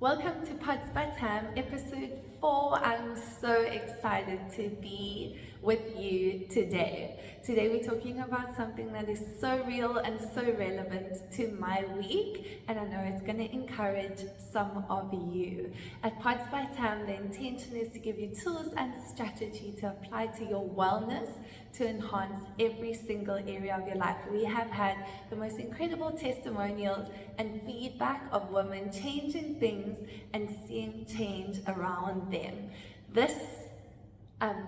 Welcome to Pods by Tam, episode 4. I'm so excited to be with you today. Today we're talking about something that is so real and so relevant to my week, and I know it's going to encourage some of you. At Pods by Tam, the intention is to give you tools and strategy to apply to your wellness to enhance every single area of your life. We have had the most incredible testimonials and feedback of women changing things and seeing change around them. This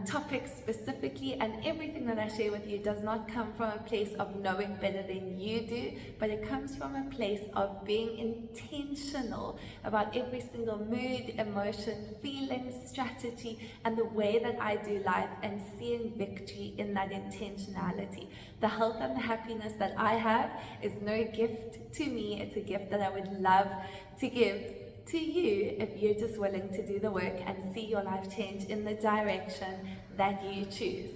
topic specifically and everything that I share with you does not come from a place of knowing better than you do, but it comes from a place of being intentional about every single mood, emotion, feeling, strategy, and the way that I do life, and seeing victory in that intentionality. The health and the happiness that I have is no gift to me, it's a gift that I would love to give to you if you're just willing to do the work and see your life change in the direction that you choose.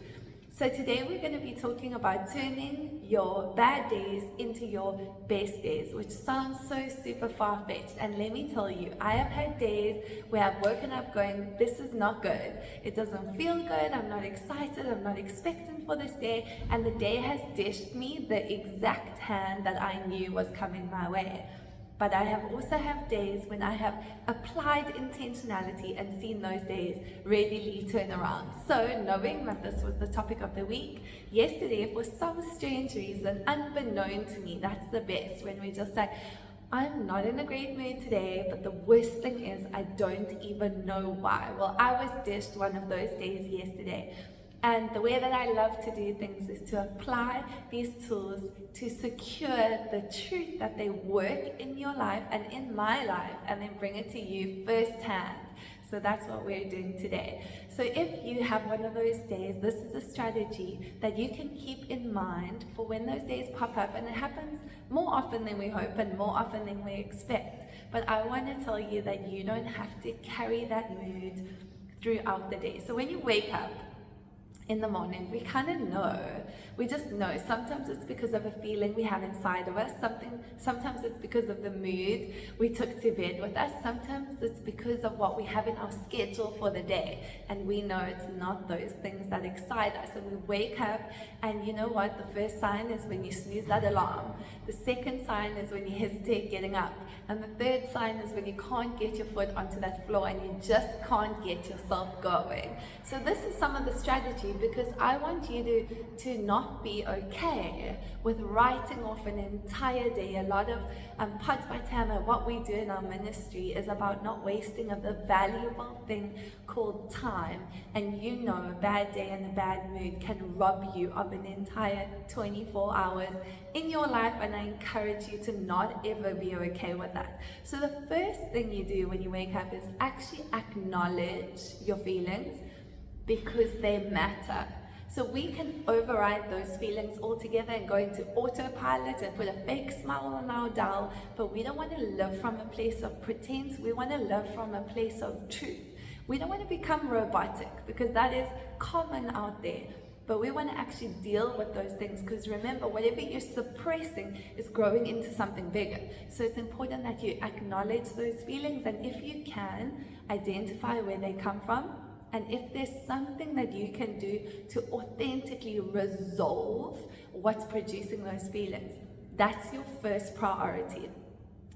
So today we're going to be talking about turning your bad days into your best days, which sounds so super far-fetched. And let me tell you, I have had days where I've woken up going, this is not good. It doesn't feel good. I'm not excited. I'm not expectant for this day. And the day has dished me the exact hand that I knew was coming my way. But I have also had days when I have applied intentionality and seen those days readily turn around. So knowing that this was the topic of the week, yesterday for some strange reason, unbeknown to me, that's the best, when we just say, I'm not in a great mood today, but the worst thing is I don't even know why. Well, I was dished one of those days yesterday. And the way that I love to do things is to apply these tools to secure the truth that they work in your life and in my life, and then bring it to you firsthand. So that's what we're doing today. So if you have one of those days, this is a strategy that you can keep in mind for when those days pop up, and it happens more often than we hope and more often than we expect. But I want to tell you that you don't have to carry that mood throughout the day. So when you wake up in the morning, we kind of know, we just know. Sometimes it's because of a feeling we have inside of us, sometimes it's because of the mood we took to bed with us, sometimes it's because of what we have in our schedule for the day, and we know it's not those things that excite us. And we wake up, and you know what, the first sign is when you snooze that alarm, the second sign is when you hesitate getting up, and the third sign is when you can't get your foot onto that floor and you just can't get yourself going. So this is some of the strategy, because I want you to not be okay with writing off an entire day. A lot of Pods by Tama, what we do in our ministry is about not wasting of the valuable thing called time. And you know, a bad day and a bad mood can rob you of an entire 24 hours in your life, and I encourage you to not ever be okay with that. So the first thing you do when you wake up is actually acknowledge your feelings, because they matter. So we can override those feelings altogether and go into autopilot and put a fake smile on our dial, but we don't want to live from a place of pretense. We want to live from a place of truth. We don't want to become robotic, because that is common out there. But we want to actually deal with those things, because remember, whatever you're suppressing is growing into something bigger. So it's important that you acknowledge those feelings, and if you can, identify where they come from. And if there's something that you can do to authentically resolve what's producing those feelings, that's your first priority.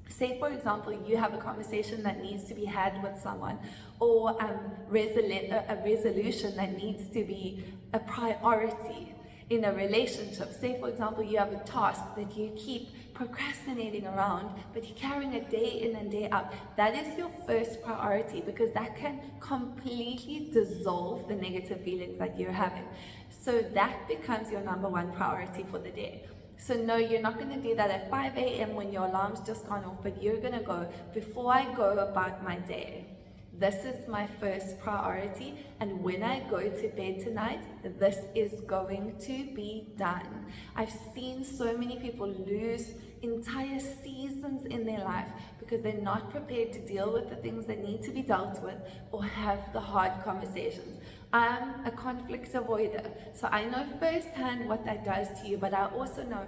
Say, for example, you have a conversation that needs to be had with someone, or a resolution that needs to be a priority in a relationship. Say, for example, you have a task that you keep procrastinating around, but you're carrying it day in and day out. That is your first priority, because that can completely dissolve the negative feelings that you're having. So that becomes your number one priority for the day. So no, you're not going to do that at 5 a.m. when your alarm's just gone off, but you're going to go, before I go about my day, this is my first priority, and when I go to bed tonight, this is going to be done. I've seen so many people lose entire seasons in their life because they're not prepared to deal with the things that need to be dealt with or have the hard conversations. I'm a conflict avoider, so I know firsthand what that does to you, but I also know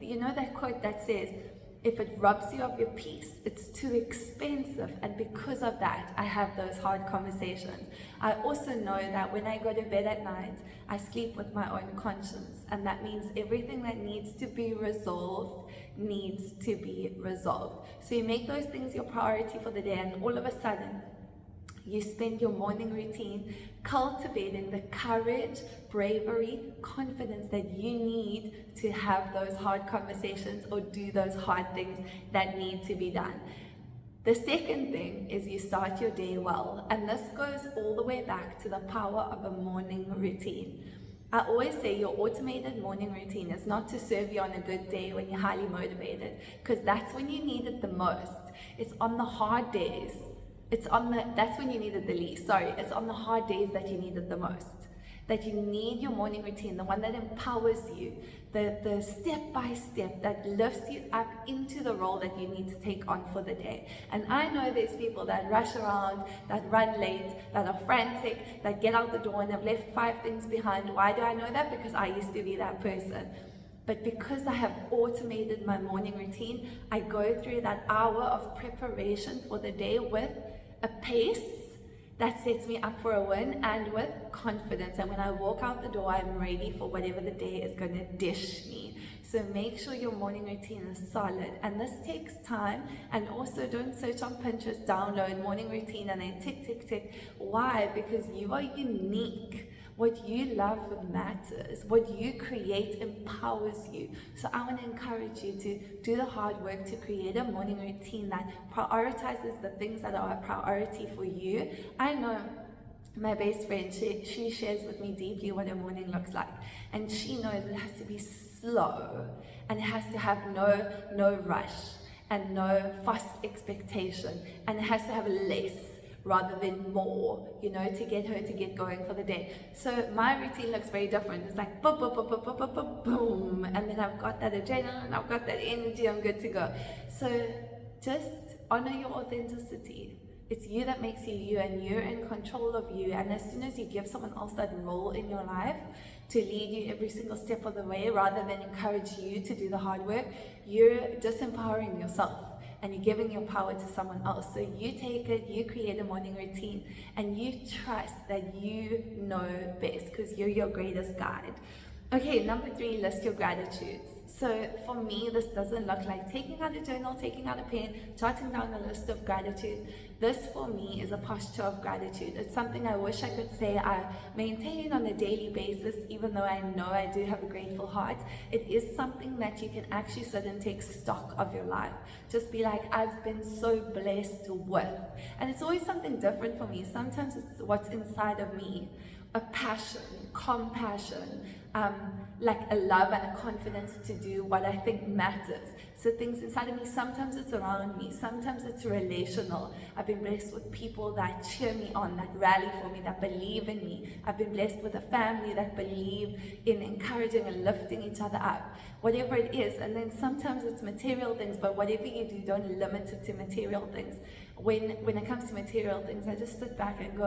you know that quote that says, if it robs you of your peace, it's too expensive, and because of that, I have those hard conversations. I also know that when I go to bed at night, I sleep with my own conscience, and that means everything that needs to be resolved needs to be resolved. So you make those things your priority for the day, and all of a sudden, you spend your morning routine cultivating the courage, bravery, confidence that you need to have those hard conversations or do those hard things that need to be done. The second thing is you start your day well, and this goes all the way back to the power of a morning routine. I always say your automated morning routine is not to serve you on a good day when you're highly motivated, because that's when you need it the most. It's on the hard days. That's when you need it the least. Sorry, it's on the hard days that you need it the most. That you need your morning routine, the one that empowers you, the step by step that lifts you up into the role that you need to take on for the day. And I know there's people that rush around, that run late, that are frantic, that get out the door and have left 5 things behind. Why do I know that? Because I used to be that person. But because I have automated my morning routine, I go through that hour of preparation for the day with a pace that sets me up for a win and with confidence. And when I walk out the door, I'm ready for whatever the day is going to dish me. So make sure your morning routine is solid. And this takes time. And also don't search on Pinterest, download morning routine and then tick, tick, tick. Why? Because you are unique. What you love matters. What you create empowers you. So I want to encourage you to do the hard work to create a morning routine that prioritizes the things that are a priority for you. I know my best friend, she shares with me deeply what a morning looks like. And she knows it has to be slow and it has to have no rush and no fast expectation, and it has to have less rather than more, to get her to get going for the day. So my routine looks very different. It's like boom, boom, boom, boom, boom, boom, boom, boom, and then I've got that adrenaline, I've got that energy, I'm good to go. So just honor your authenticity. It's you that makes you you, and you're in control of you. And as soon as you give someone else that role in your life to lead you every single step of the way, rather than encourage you to do the hard work, you're disempowering yourself. And you're giving your power to someone else. So you take it, you create a morning routine, and you trust that you know best, because you're your greatest guide. Okay, number 3, list your gratitudes. So for me, this doesn't look like taking out a journal, taking out a pen, jotting down a list of gratitudes. This for me is a posture of gratitude. It's something I wish I could say I maintain on a daily basis, even though I know I do have a grateful heart. It is something that you can actually sit and take stock of your life. Just be like, I've been so blessed with. And it's always something different for me. Sometimes it's what's inside of me. A passion, compassion, like a love and a confidence to do what I think matters. So things inside of me, sometimes it's around me, sometimes it's relational. I've been blessed with people that cheer me on, that rally for me, that believe in me. I've been blessed with a family that believe in encouraging and lifting each other up, whatever it is. And then sometimes it's material things, but whatever you do, don't limit it to material things. When it comes to material things, I just sit back and go,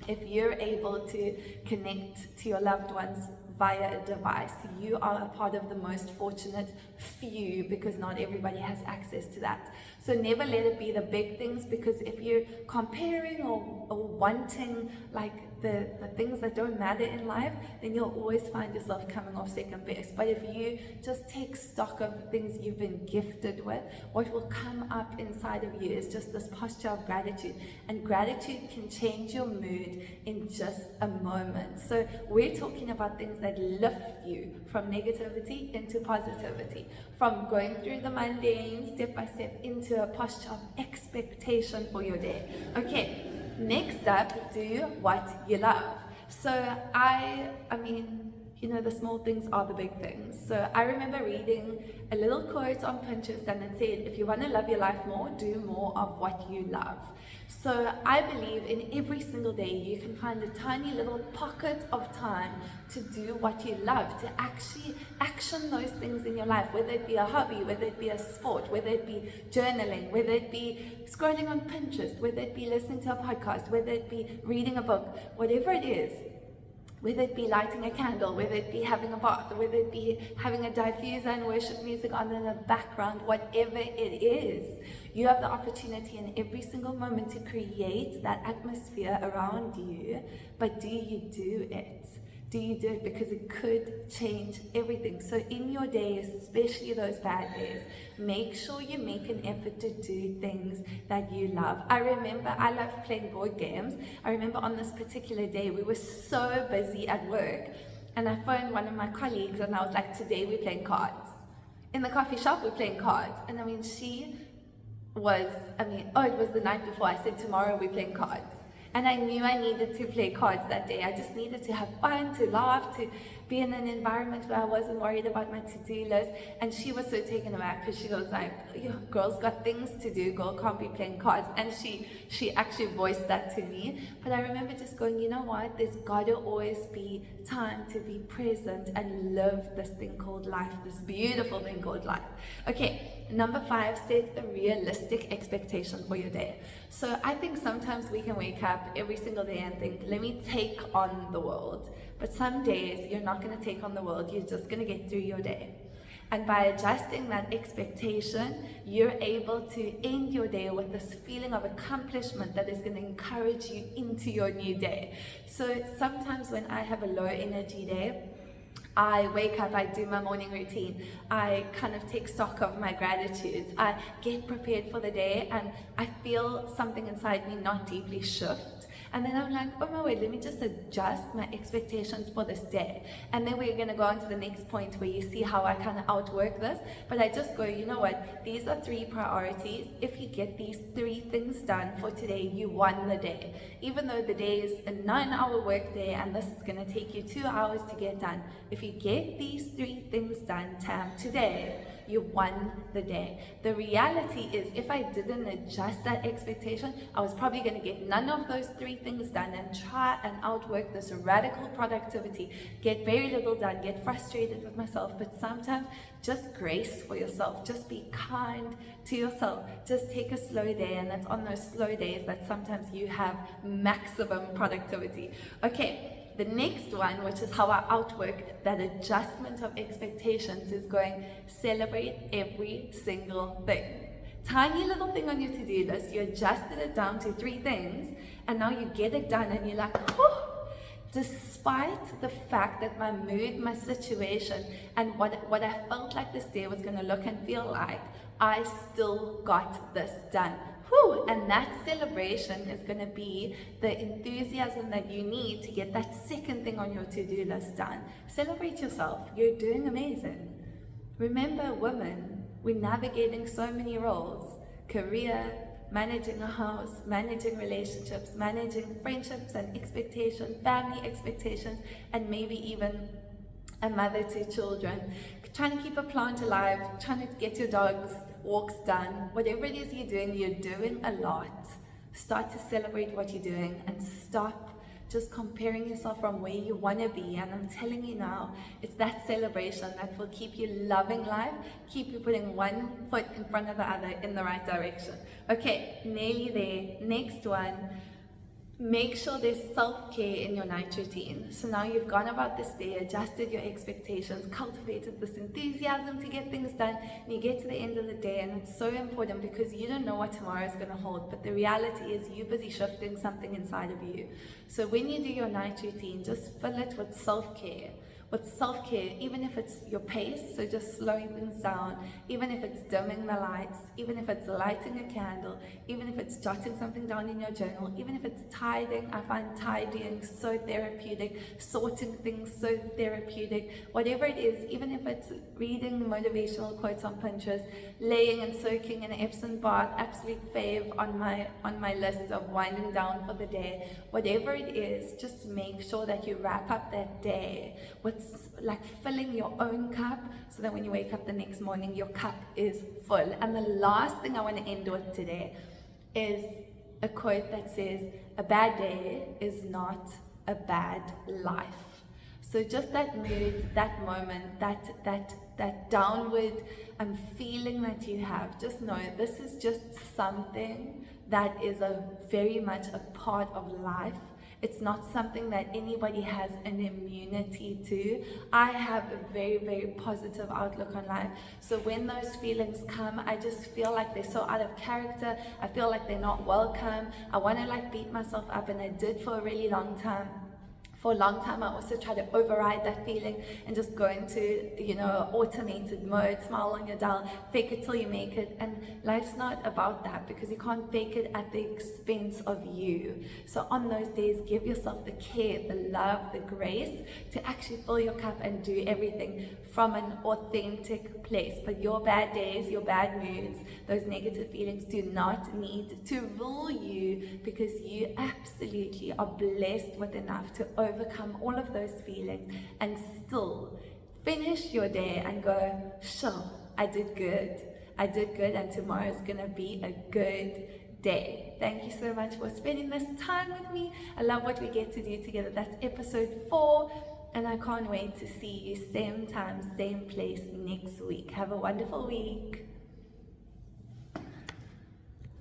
if you're able to connect to your loved ones via a device, you are a part of the most fortunate few, because not everybody has access to that. So never let it be the big things, because if you're comparing or wanting like the things that don't matter in life, then you'll always find yourself coming off second best. But if you just take stock of the things you've been gifted with, what will come up inside of you is just this posture of gratitude. And gratitude can change your mood in just a moment. So we're talking about things that lift you from negativity into positivity, from going through the mundane step by step into a posture of expectation for your day. Okay, next up, do what you love. So I mean, the small things are the big things. So I remember reading a little quote on Pinterest, and it said, if you want to love your life more, do more of what you love. So I believe in every single day you can find a tiny little pocket of time to do what you love, to actually action those things in your life, whether it be a hobby, whether it be a sport, whether it be journaling, whether it be scrolling on Pinterest, whether it be listening to a podcast, whether it be reading a book, whatever it is. Whether it be lighting a candle, whether it be having a bath, whether it be having a diffuser and worship music on in the background, whatever it is, you have the opportunity in every single moment to create that atmosphere around you. But do you do it? Do you do it? Because it could change everything. So in your day, especially those bad days, make sure you make an effort to do things that you love. I remember I love playing board games. I remember on this particular day, we were so busy at work, and I phoned one of my colleagues and I was like, today we're playing cards. In the coffee shop, we're playing cards. And it was the night before. I said, tomorrow we're playing cards. And I knew I needed to play cards that day. I just needed to have fun, to laugh, to be in an environment where I wasn't worried about my to-do list. And she was so taken aback because she was like, girl's got things to do, girl can't be playing cards. And she actually voiced that to me. But I remember just going, you know what, there's gotta always be time to be present and live this thing called life, this beautiful thing called life. Okay. Number 5, set a realistic expectation for your day. So I think sometimes we can wake up every single day and think, let me take on the world. But some days you're not going to take on the world, you're just going to get through your day. And by adjusting that expectation, you're able to end your day with this feeling of accomplishment that is going to encourage you into your new day. So sometimes when I have a low energy day, I wake up, I do my morning routine, I kind of take stock of my gratitudes, I get prepared for the day, and I feel something inside me not deeply shift. And then I'm like, oh my word, let me just adjust my expectations for this day. And then we're going to go on to the next point where you see how I kind of outwork this. But I just go, you know what, these are 3 priorities. If you get these 3 things done for today, you won the day. Even though the day is a 9-hour work day and this is going to take you 2 hours to get done. If you get these 3 things done, Tam, today, you won the day. The reality is, if I didn't adjust that expectation, I was probably going to get none of those 3 things done and try and outwork this radical productivity, get very little done, get frustrated with myself. But sometimes just grace for yourself, just be kind to yourself, just take a slow day, and it's on those slow days that sometimes you have maximum productivity. Okay. The next one, which is how I outwork that adjustment of expectations, is going celebrate every single thing. Tiny little thing on your to-do list, you adjusted it down to 3 things, and now you get it done and you're like, whew. Despite the fact that my mood, my situation, and what I felt like this day was going to look and feel like, I still got this done. Whew. And that celebration is going to be the enthusiasm that you need to get that second thing on your to-do list done. Celebrate yourself. You're doing amazing. Remember, women, we're navigating so many roles: career, managing a house, managing relationships, managing friendships and expectations, family expectations, and maybe even a mother to children, trying to keep a plant alive, trying to get your dog's walks done. Whatever it is you're doing a lot. Start to celebrate what you're doing and stop just comparing yourself from where you want to be. And I'm telling you now, it's that celebration that will keep you loving life, keep you putting one foot in front of the other in the right direction. Okay, nearly there. Next one. Make sure there's self-care in your night routine. So now you've gone about this day, adjusted your expectations, cultivated this enthusiasm to get things done, and you get to the end of the day, and it's so important because you don't know what tomorrow is going to hold, but the reality is you're busy shifting something inside of you. So when you do your night routine, just fill it with self-care. With self-care, even if it's your pace, so just slowing things down, even if it's dimming the lights, even if it's lighting a candle, even if it's jotting something down in your journal, even if it's tidying. I find tidying so therapeutic, sorting things so therapeutic. Whatever it is, even if it's reading motivational quotes on Pinterest, laying and soaking in an Epsom bath, absolute fave on my list of winding down for the day. Whatever it is, just make sure that you wrap up that day with like filling your own cup, so that when you wake up the next morning, your cup is full. And the last thing I want to end with today is a quote that says, a bad day is not a bad life. So just that mood, that moment, that downward feeling that you have, just know this is just something that is very much a part of life. It's not something that anybody has an immunity to. I have a very, very positive outlook on life. So when those feelings come, I just feel like they're so out of character. I feel like they're not welcome. I want to like beat myself up, and I did for a really long time. For a long time, I also try to override that feeling and just go into, automated mode, smile on your dial, fake it till you make it. And life's not about that, because you can't fake it at the expense of you. So on those days, give yourself the care, the love, the grace to actually fill your cup and do everything from an authentic place. But your bad days, your bad moods, those negative feelings do not need to rule you, because you absolutely are blessed with enough to overcome all of those feelings and still finish your day and go, sure, I did good, and tomorrow's gonna be a good day. Thank you so much for spending this time with me. I love what we get to do together. That's episode 4, and I can't wait to see you same time, same place next week. Have a wonderful week.